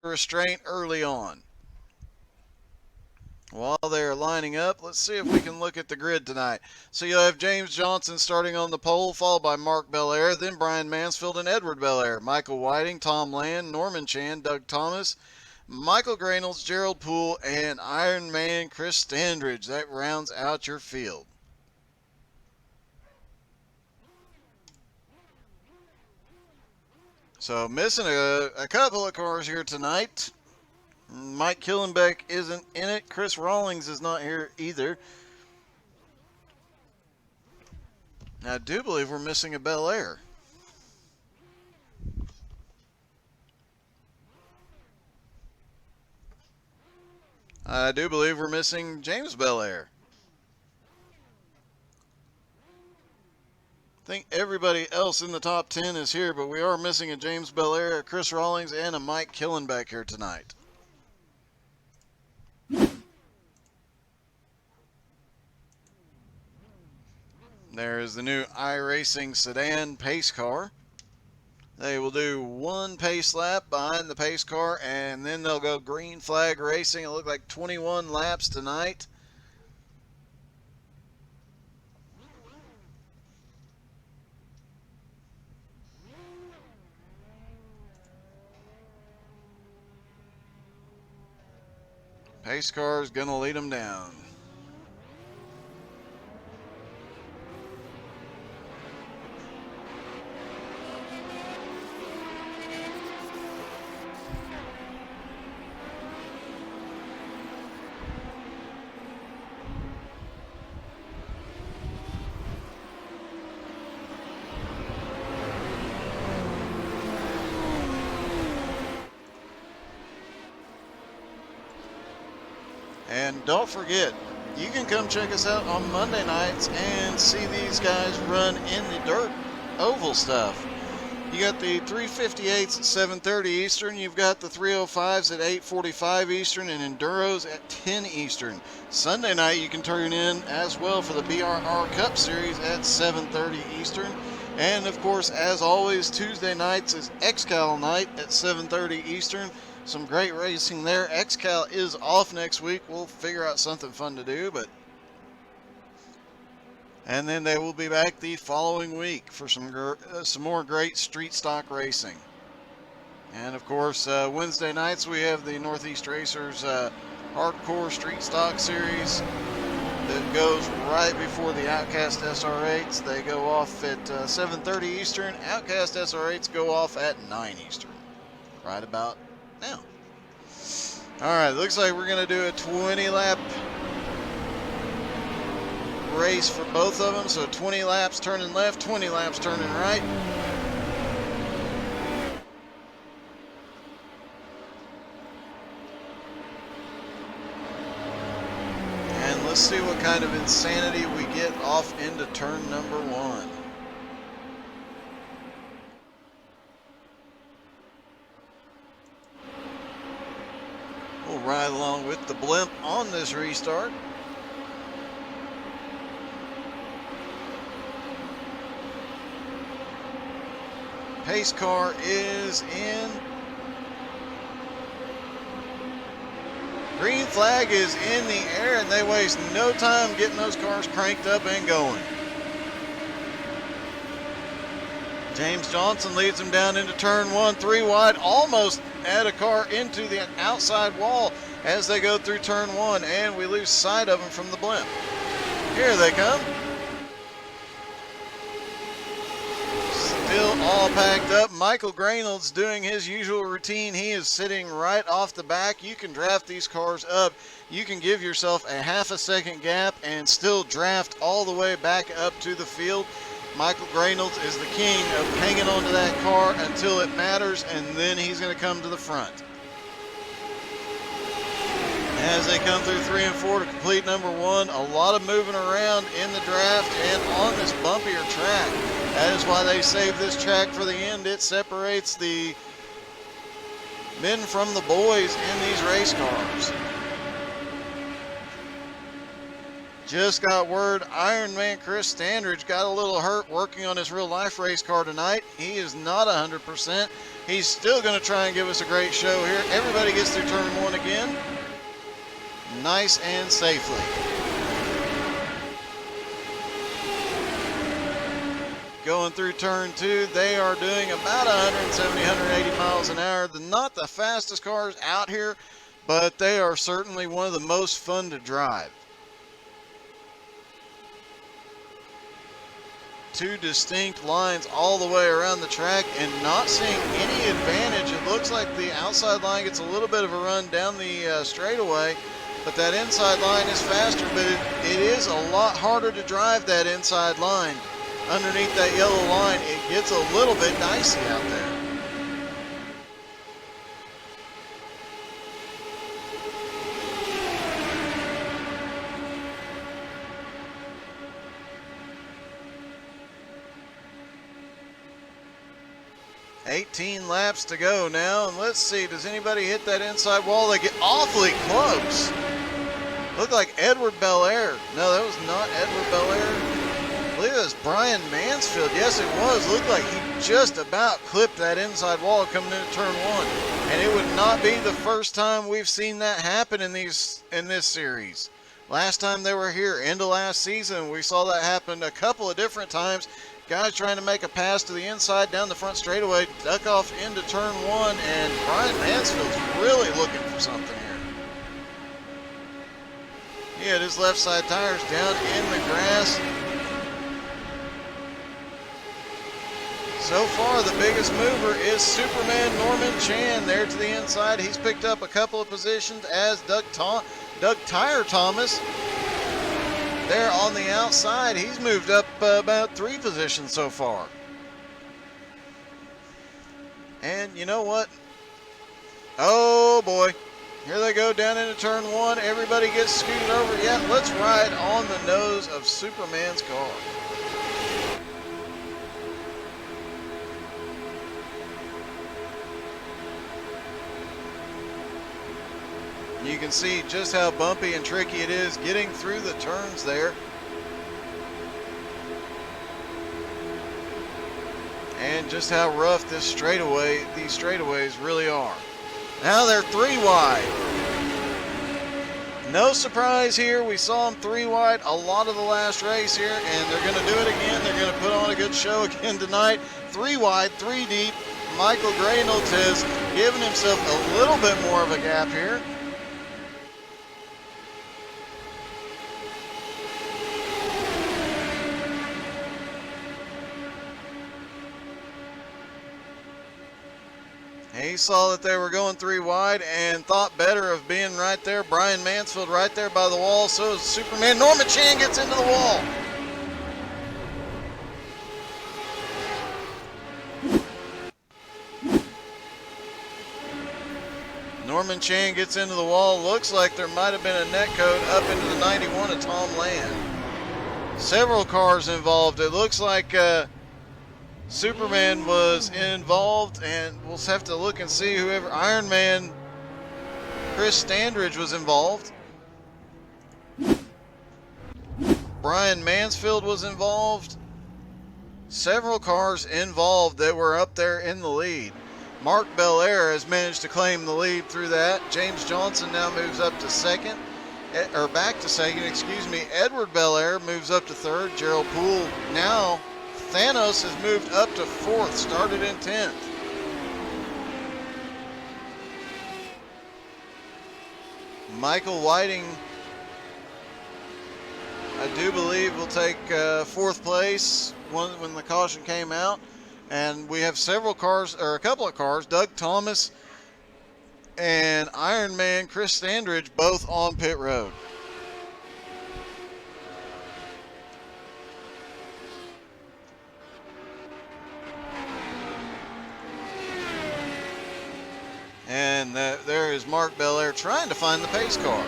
restraint early on. While they're lining up, let's see if we can look at the grid tonight. So you'll have James Johnson starting on the pole, followed by Mark Belair, then Brian Mansfield and Edward Belair, Michael Whiting, Tom Land, Norman Chan, Doug Thomas, Michael Granels, Gerald Poole, and Iron Man Chris Standridge. That rounds out your field. So missing a couple of cars here tonight. Mike Killenbeck isn't in it. Chris Rawlings is not here either. I do believe we're missing a Bel Air. I do believe we're missing James Bel Air. I think everybody else in the top 10 is here, but we are missing a James Bel Air, a Chris Rawlings, and a Mike Killenbeck here tonight. There is the new iRacing sedan pace car. They will do one pace lap behind the pace car, and then they'll go green flag racing. It looked like 21 laps tonight. Pace car is going to lead them down. And don't forget, you can come check us out on Monday nights and see these guys run in the dirt oval stuff. You got the 358s at 7:30 Eastern. You've got the 305s at 8:45 Eastern and Enduros at 10 Eastern. Sunday night you can turn in as well for the BRR Cup Series at 7:30 Eastern. And of course, as always, Tuesday nights is XCal night at 7:30 Eastern. Some great racing there. XCal is off next week. We'll figure out something fun to do, and then they will be back the following week for some more great street stock racing. And of course, Wednesday nights we have the Northeast Racers Hardcore Street Stock Series that goes right before the Outcasr SR8s. They go off at 7:30 Eastern. Outcasr SR8s go off at 9 Eastern. Right about now. Alright, looks like we're going to do a 20-lap race for both of them. So 20 laps turning left, 20 laps turning right. And let's see what kind of insanity we get off into turn number 1. We'll ride along with the blimp on this restart. Pace car is in. Green flag is in the air, and they waste no time getting those cars cranked up and going. James Johnson leads them down into turn 1, 3 wide, almost add a car into the outside wall as they go through turn 1, and we lose sight of them from the blimp. Here they come. Still all packed up. Michael Granels doing his usual routine. He is sitting right off the back. You can draft these cars up. You can give yourself a half a second gap and still draft all the way back up to the field. Michael Granels is the king of hanging onto that car until it matters, and then he's going to come to the front. As they come through 3 and 4 to complete number 1, a lot of moving around in the draft and on this bumpier track. That is why they saved this track for the end. It separates the men from the boys in these race cars. Just got word Iron Man Chris Standridge got a little hurt working on his real life race car tonight. He is not 100%. He's still going to try and give us a great show here. Everybody gets through turn 1 again. Nice and safely. Going through turn 2, they are doing about 170, 180 miles an hour. They're not the fastest cars out here, but they are certainly one of the most fun to drive. Two distinct lines all the way around the track and not seeing any advantage. It looks like the outside line gets a little bit of a run down the straightaway, but that inside line is faster, but it is a lot harder to drive that inside line. Underneath that yellow line, it gets a little bit dicey out there. $18 laps to go now, and let's see, does anybody hit that inside wall? They get awfully close. Looked like Edward Belair. No, that was not Edward Belair. I believe it was Brian Mansfield. Yes, it was. Looked like he just about clipped that inside wall coming into turn 1. And it would not be the first time we've seen that happen in this series. Last time they were here, end of last season, we saw that happen a couple of different times. Guys trying to make a pass to the inside down the front straightaway, duck off into turn 1, and Brian Mansfield's really looking for something here. He had his left side tires down in the grass. So far, the biggest mover is Superman Norman Chan there to the inside. He's picked up a couple of positions as Doug Tire Thomas there on the outside. He's moved up about 3 positions so far. And you know what? Oh boy. Here they go down into turn 1. Everybody gets scooted over. Yeah, let's ride on the nose of Superman's car. You can see just how bumpy and tricky it is getting through the turns there. And just how rough these straightaways really are. Now they're 3 wide. No surprise here. We saw them 3 wide a lot of the last race here, and they're going to do it again. They're going to put on a good show again tonight. 3 wide, 3 deep. Michael Graynolds has given himself a little bit more of a gap here. He saw that they were going 3 wide and thought better of being right there. Brian Mansfield right there by the wall. So is Superman. Norman Chan gets into the wall. Norman Chan gets into the wall. Looks like there might have been a net code up into the 91 of Tom Land. Several cars involved. It looks like Superman was involved, and we'll have to look and see whoever. Iron Man Chris Standridge was involved. Brian Mansfield was involved. Several cars involved that were up there in the lead. Mark Belair has managed to claim the lead through that. James Johnson now moves up to second, or back to second, excuse me. Edward Belair moves up to third. Gerald Poole now. Thanos has moved up to 4th, started in 10th. Michael Whiting, I do believe, will take 4th place when the caution came out. And we have several cars, or a couple of cars, Doug Thomas and Iron Man Chris Standridge, both on pit road. And there is Mark Belair trying to find the pace car.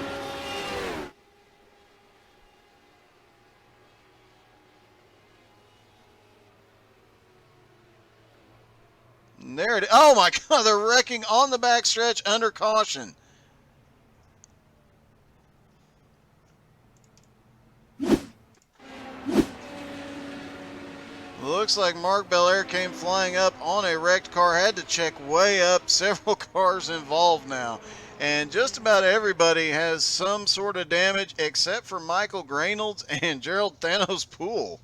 And there it is. Oh my God, they're wrecking on the backstretch under caution. Looks like Mark Belair came flying up on a wrecked car, had to check way up, several cars involved now. And just about everybody has some sort of damage except for Michael Graynolds and Gerald Thanos Poole.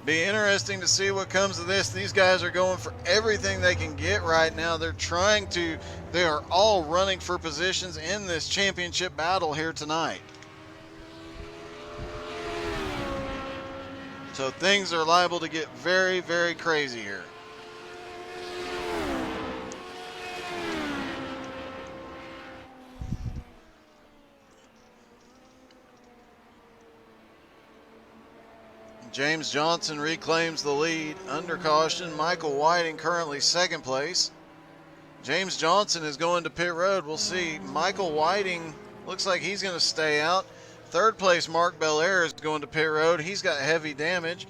Be interesting to see what comes of this. These guys are going for everything they can get right now. They are all running for positions in this championship battle here tonight. So things are liable to get very, very crazy here. James Johnson reclaims the lead under caution. Michael Whiting currently second place. James Johnson is going to pit road. We'll see. Michael Whiting looks like he's going to stay out. Third place, Mark Belair is going to pit road. He's got heavy damage.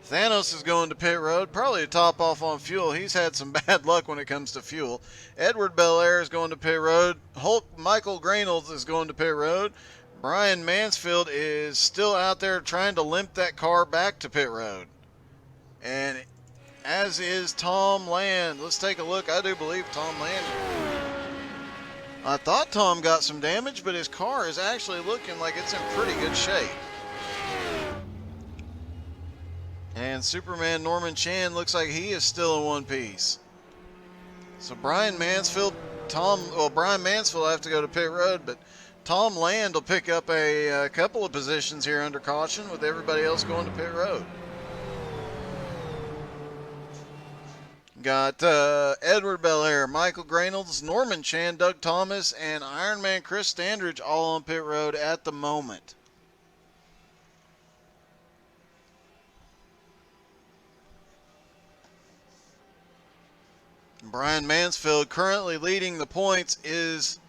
Thanos is going to pit road, probably to top off on fuel. He's had some bad luck when it comes to fuel. Edward Belair is going to pit road. Michael Graynolds is going to pit road. Brian Mansfield is still out there trying to limp that car back to pit road. And as is Tom Land. Let's take a look. I do believe Tom Land. I thought Tom got some damage, but his car is actually looking like it's in pretty good shape. And Superman Norman Chan looks like he is still in one piece. So Brian Mansfield will have to go to pit road, but Tom Land will pick up a couple of positions here under caution with everybody else going to pit road. Got Edward Belair, Michael Graynolds, Norman Chan, Doug Thomas, and Ironman Chris Standridge all on pit road at the moment. Brian Mansfield currently leading the points is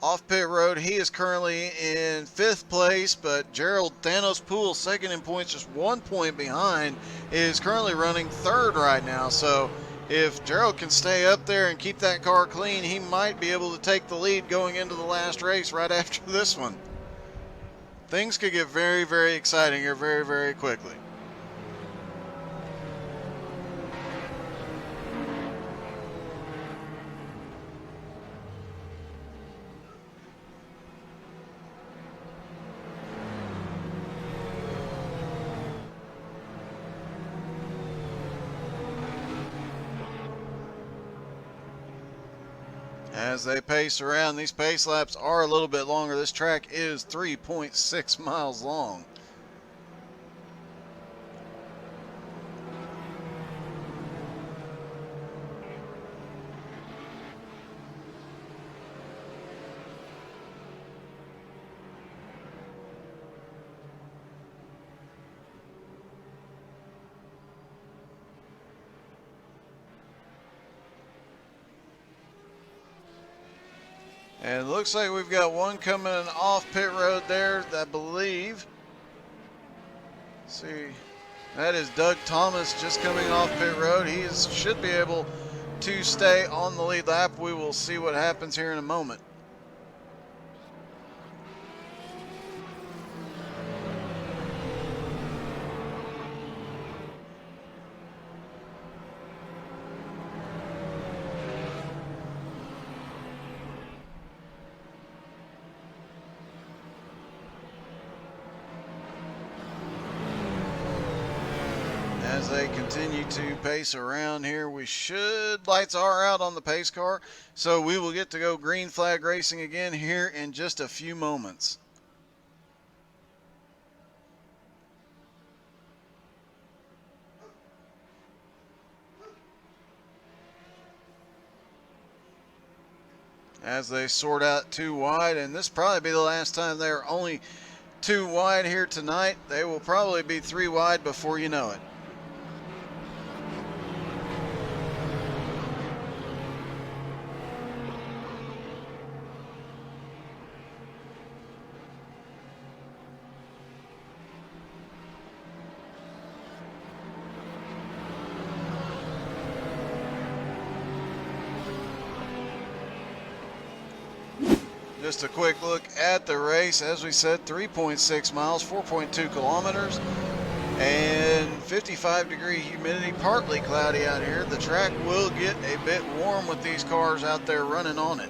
off pit road. He is currently in 5th place, but Gerald Thanos Poole, second in points, just 1 point behind, is currently running 3rd right now. So if Gerald can stay up there and keep that car clean, he might be able to take the lead going into the last race right after this one. Things could get very, very exciting here very, very quickly. As they pace around, these pace laps are a little bit longer. This track is 3.6 miles long. And it looks like we've got one coming off pit road there, I believe. Let's see, that is Doug Thomas just coming off pit road. He should be able to stay on the lead lap. We will see what happens here in a moment. As they continue to pace around here, lights are out on the pace car, so we will get to go green flag racing again here in just a few moments. As they sort out 2 wide, and this will probably be the last time they're only 2 wide here tonight. They will probably be 3 wide before you know it. Just a quick look at the race. As we said, 3.6 miles, 4.2 kilometers, and 55-degree humidity, partly cloudy out here. The track will get a bit warm with these cars out there running on it.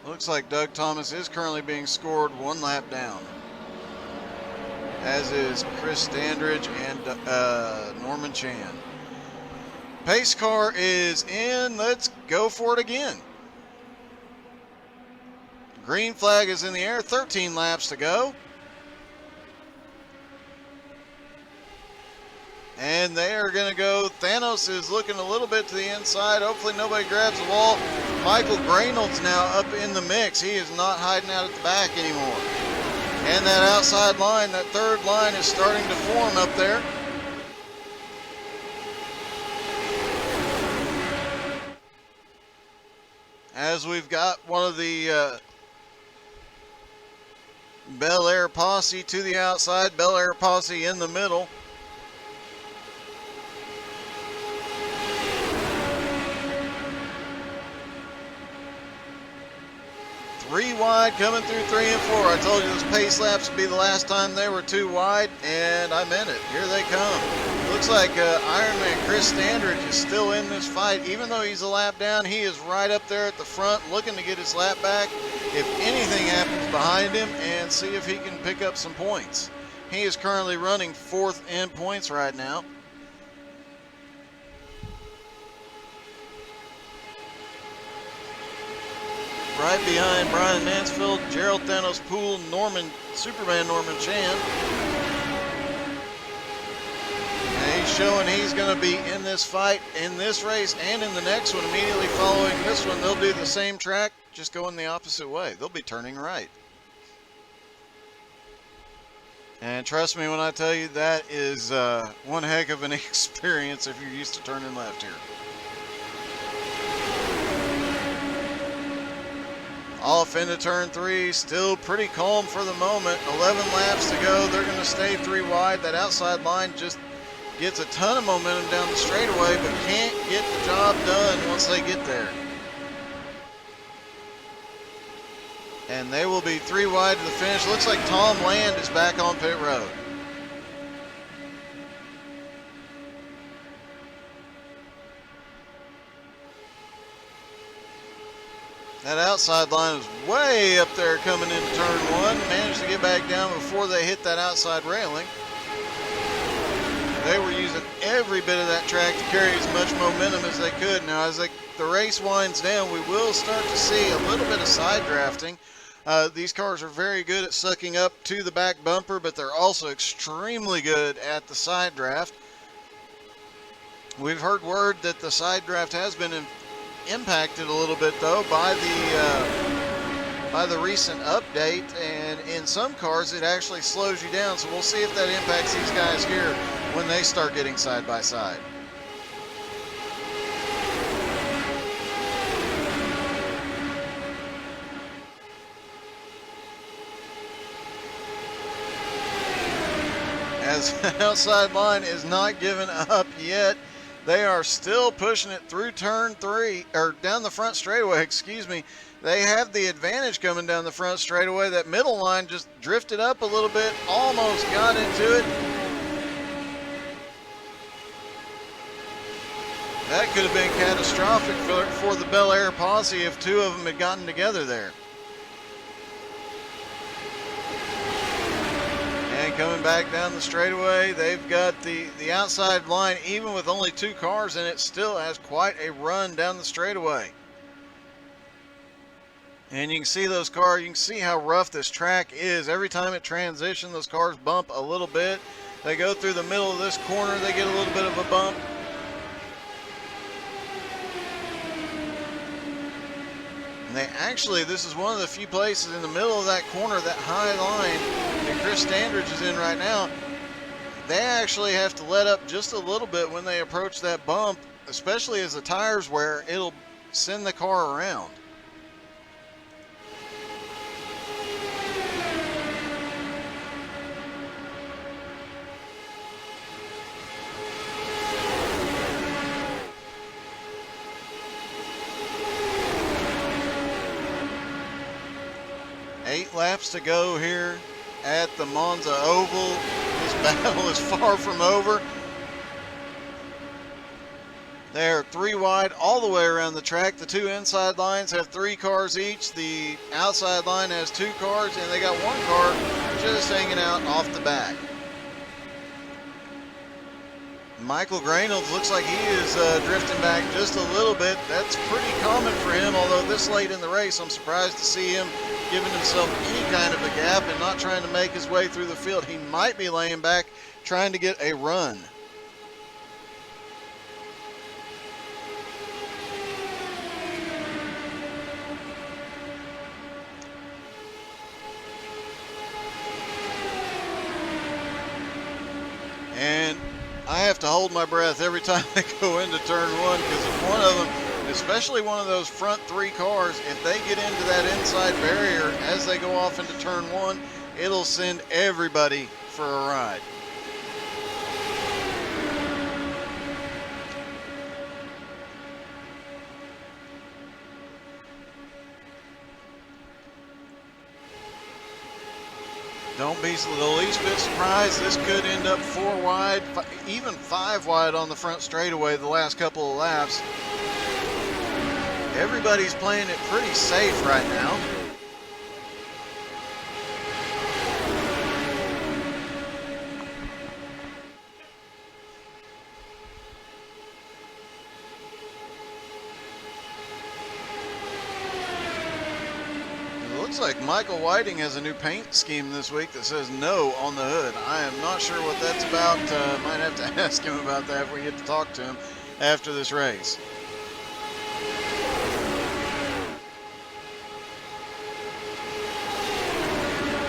Looks like Doug Thomas is currently being scored one lap down, as is Chris Standridge and Norman Chan. Pace car is in. Let's go for it again. Green flag is in the air. 13 laps to go. And they are going to go. Thanos is looking a little bit to the inside. Hopefully nobody grabs the wall. Michael Grainold's now up in the mix. He is not hiding out at the back anymore. And that outside line, that third line, is starting to form up there. As we've got one of the Bel Air posse to the outside, Bel Air posse in the middle. Three wide coming through 3 and 4. I told you those pace laps would be the last time they were too wide, and I meant it. Here they come. Looks like Ironman Chris Standridge is still in this fight. Even though he's a lap down, he is right up there at the front looking to get his lap back if anything happens behind him and see if he can pick up some points. He is currently running 4th in points right now. Right behind Brian Mansfield, Gerald Thanos Poole, Superman Norman Chan. And he's showing he's going to be in this fight, in this race, and in the next one. Immediately following this one, they'll do the same track, just going the opposite way. They'll be turning right. And trust me when I tell you, that is one heck of an experience if you're used to turning left here. Off into turn 3, still pretty calm for the moment. 11 laps to go. They're going to stay 3 wide. That outside line just gets a ton of momentum down the straightaway, but can't get the job done once they get there. And they will be 3 wide to the finish. Looks like Tom Land is back on pit road. That outside line was way up there coming into turn 1. Managed to get back down before they hit that outside railing. They were using every bit of that track to carry as much momentum as they could. Now, as the race winds down, we will start to see a little bit of side drafting. These cars are very good at sucking up to the back bumper, but they're also extremely good at the side draft. We've heard word that the side draft has been impacted a little bit though by the recent update, and in some cars it actually slows you down, so we'll see if that impacts these guys here when they start getting side by side. As the outside line is not giving up yet. They are still pushing it through turn 3, or down the front straightaway, excuse me. They have the advantage coming down the front straightaway. That middle line just drifted up a little bit, almost got into it. That could have been catastrophic for the Bel Air posse if 2 of them had gotten together there. And coming back down the straightaway, they've got the outside line, even with only 2 cars in it, still has quite a run down the straightaway. And you can see those cars, you can see how rough this track is. Every time it transitions, those cars bump a little bit. They go through the middle of this corner, they get a little bit of a bump. And they actually, this is one of the few places in the middle of that corner, that high line that Chris Standridge is in right now, they actually have to let up just a little bit when they approach that bump, especially as the tires wear. It'll send the car around. laps to go here at the Monza Oval. This battle is far from over. They are 3 wide all the way around the track. The 2 inside lines have 3 cars each. The outside line has 2 cars, and they got 1 car just hanging out off the back. Michael Grainolds looks like he is drifting back just a little bit. That's pretty common for him, although this late in the race, I'm surprised to see him giving himself any kind of a gap and not trying to make his way through the field. He might be laying back trying to get a run. And I have to hold my breath every time they go into turn 1, because if one of them, especially one of those front 3 cars, if they get into that inside barrier as they go off into turn 1, it'll send everybody for a ride. Don't be the least bit surprised. This could end up 4 wide, even 5 wide on the front straightaway the last couple of laps. Everybody's playing it pretty safe right now. Looks like Michael Whiting has a new paint scheme this week that says no on the hood. I am not sure what that's about. Might have to ask him about that if we get to talk to him after this race.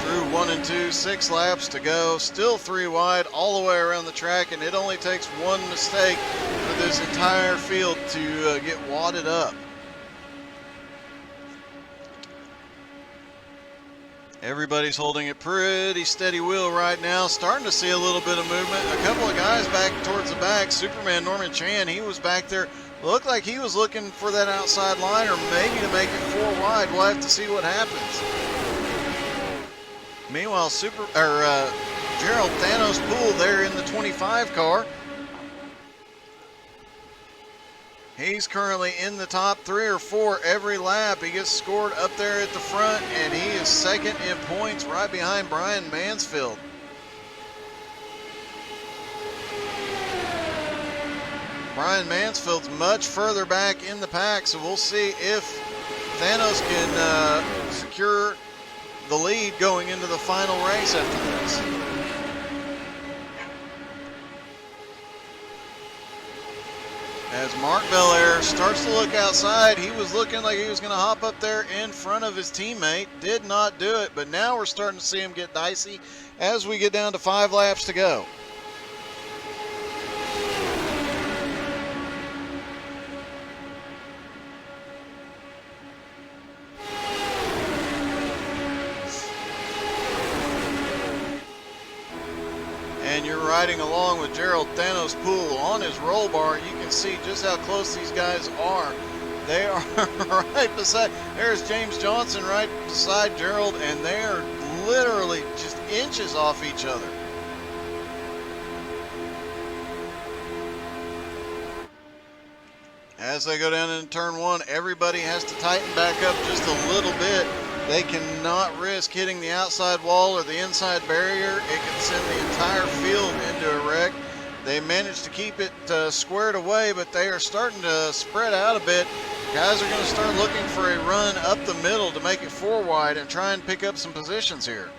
Through 1 and 2, 6 laps to go. Still 3 wide all the way around the track, and it only takes 1 mistake for this entire field to get wadded up. Everybody's holding it pretty steady wheel right now. Starting to see a little bit of movement. A couple of guys back towards the back. Superman Norman Chan, he was back there. Looked like he was looking for that outside line, or maybe to make it 4 wide. We'll have to see what happens. Meanwhile, Gerald Thanos Poole there in the 25 car. He's currently in the top 3 or 4 every lap. He gets scored up there at the front, and he is second in points right behind Brian Mansfield. Brian Mansfield's much further back in the pack, so we'll see if Thanos can secure the lead going into the final race after this. As Mark Belair starts to look outside, he was looking like he was going to hop up there in front of his teammate. Did not do it, but now we're starting to see him get dicey as we get down to 5 laps to go. And you're riding along with Gerald Thanos Poole on his roll bar. You can see just how close these guys are. They are right beside, there's James Johnson right beside Gerald, and they are literally just inches off each other. As they go down into turn 1, everybody has to tighten back up just a little bit. They cannot risk hitting the outside wall or the inside barrier. It can send the entire field into a wreck. They managed to keep it squared away, but they are starting to spread out a bit. Guys are going to start looking for a run up the middle to make it 4 wide and try and pick up some positions here.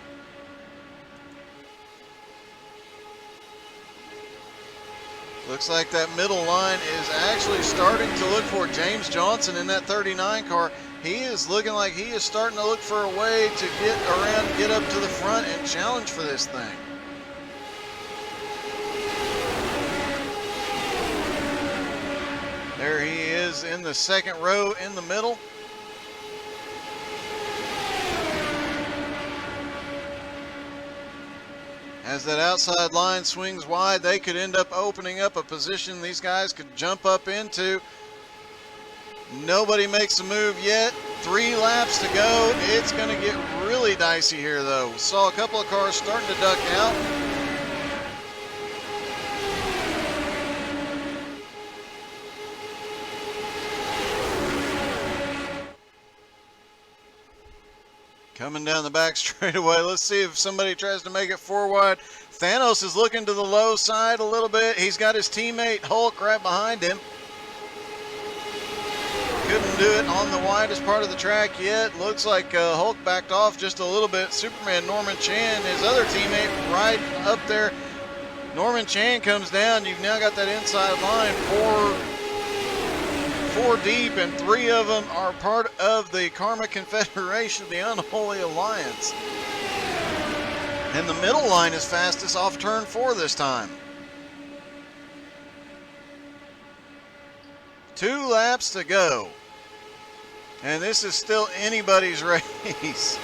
Looks like that middle line is actually starting to look for James Johnson in that 39 car. He is looking like he is starting to look for a way to get around, get up to the front and challenge for this thing. There he is in the second row in the middle. As that outside line swings wide, they could end up opening up a position these guys could jump up into. Nobody makes a move yet. 3 laps to go. It's going to get really dicey here, though. Saw a couple of cars starting to duck out. Coming down the back straightaway. Let's see if somebody tries to make it 4 wide. Thanos is looking to the low side a little bit. He's got his teammate Hulk right behind him. Couldn't do it on the widest part of the track yet. Looks like Hulk backed off just a little bit. Superman Norman Chan, his other teammate, right up there. Norman Chan comes down. You've now got that inside line, four deep, and 3 of them are part of the Karma Confederation, the Unholy Alliance. And the middle line is fastest off turn 4 this time. 2 laps to go. And this is still anybody's race.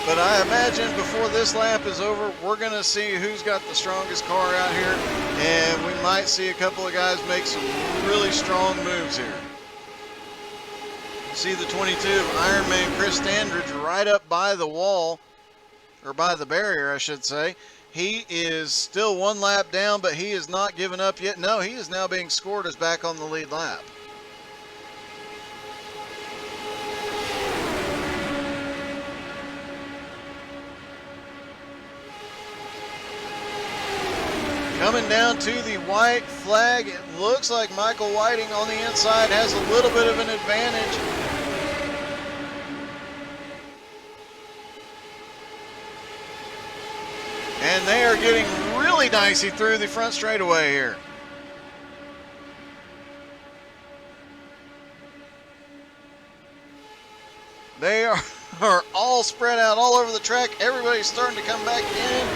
But I imagine before this lap is over, we're going to see who's got the strongest car out here. And we might see a couple of guys make some really strong moves here. See the 22 of Iron Man Chris Standridge right up by the wall, or by the barrier, I should say. He is still 1 lap down, but he is not giving up yet. No, he is now being scored as back on the lead lap. Coming down to the white flag, it looks like Michael Whiting on the inside has a little bit of an advantage. And they are getting really dicey through the front straightaway here. They are all spread out all over the track. Everybody's starting to come back in.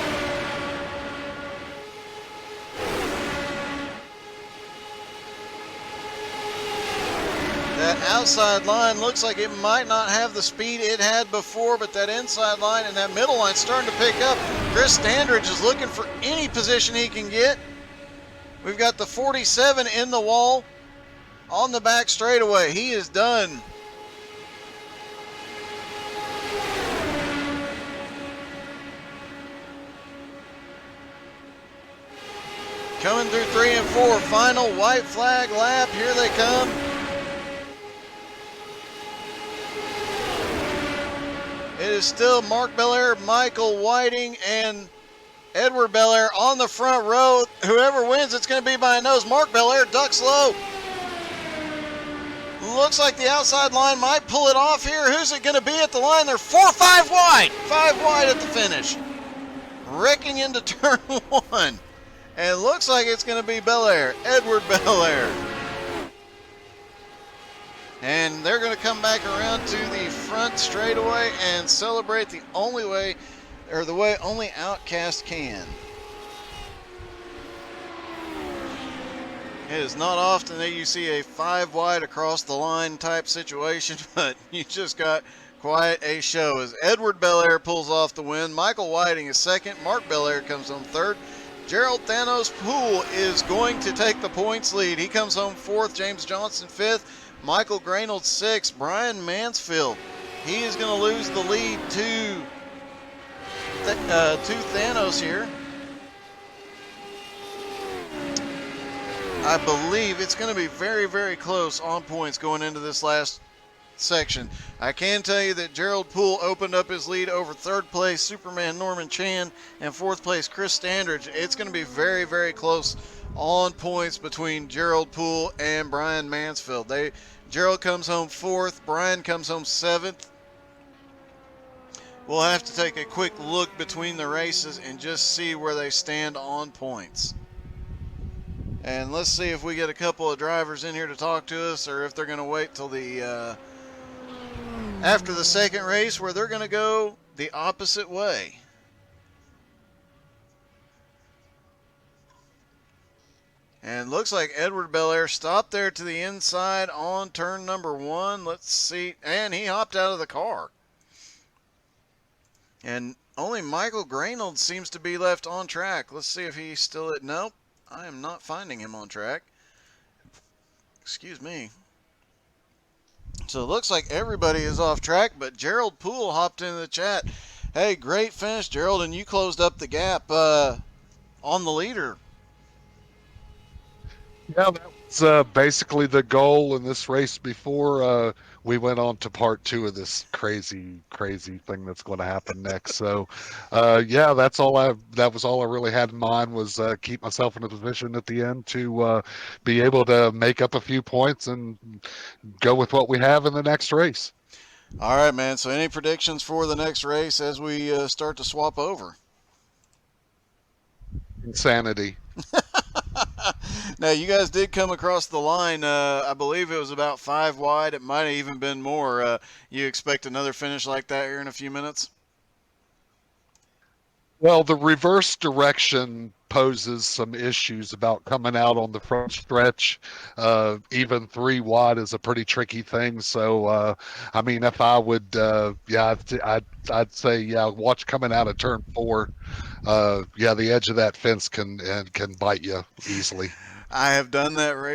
That outside line looks like it might not have the speed it had before, but that inside line and that middle line starting to pick up. Chris Standridge is looking for any position he can get. We've got the 47 in the wall on the back straightaway. He is done. Coming through 3 and 4, final white flag lap. Here they come. It is still Mark Belair, Michael Whiting, and Edward Belair on the front row. Whoever wins, it's going to be by a nose. Mark Belair ducks low. Looks like the outside line might pull it off here. Who's it going to be at the line? They're 5 wide. 5 wide at the finish. Wrecking into turn 1. And it looks like it's going to be Belair, Edward Belair. And they're going to come back around to the front straightaway and celebrate the only way, or the way only Outcast can. It is not often that you see a 5 wide across the line type situation, but you just got quite a show as Edward Belair pulls off the win. Michael Whiting is second. Mark Belair comes home third. Gerald Thanos Poole is going to take the points lead. He comes home fourth. James Johnson fifth. Michael Grainold sixth. Brian Mansfield, he is going to lose the lead to Thanos here. I believe it's going to be very, very close on points going into this last section. I can tell you that Gerald Poole opened up his lead over third place Superman Norman Chan and fourth place Chris Standridge. It's going to be very, very close on points between Gerald Poole and Brian Mansfield. Gerald comes home fourth, Brian comes home seventh. We'll have to take a quick look between the races and just see where they stand on points. And let's see if we get a couple of drivers in here to talk to us, or if they're going to wait till the after the second race, where they're going to go the opposite way. And looks like Edward Belair stopped there to the inside on turn number 1. Let's see. And he hopped out of the car. And only Michael Grainold seems to be left on track. Let's see if he's still at... Nope, I am not finding him on track. Excuse me. So it looks like everybody is off track, but Gerald Poole hopped into the chat. Hey, great finish, Gerald, and you closed up the gap on the leader. Yeah, that was basically the goal in this race before we went on to part two of this crazy, crazy thing that's going to happen next. So, yeah, that was all I really had in mind was keep myself in a position at the end to be able to make up a few points and go with what we have in the next race. All right, man. So any predictions for the next race as we start to swap over? Insanity. Now, you guys did come across the line. I believe it was about 5 wide. It might have even been more. You expect another finish like that here in a few minutes? Well, the reverse direction poses some issues about coming out on the front stretch. Even 3 wide is a pretty tricky thing. So, I mean, if I would, yeah, I'd say, yeah, watch coming out of turn 4. Yeah, the edge of that fence can bite you easily. I have done that race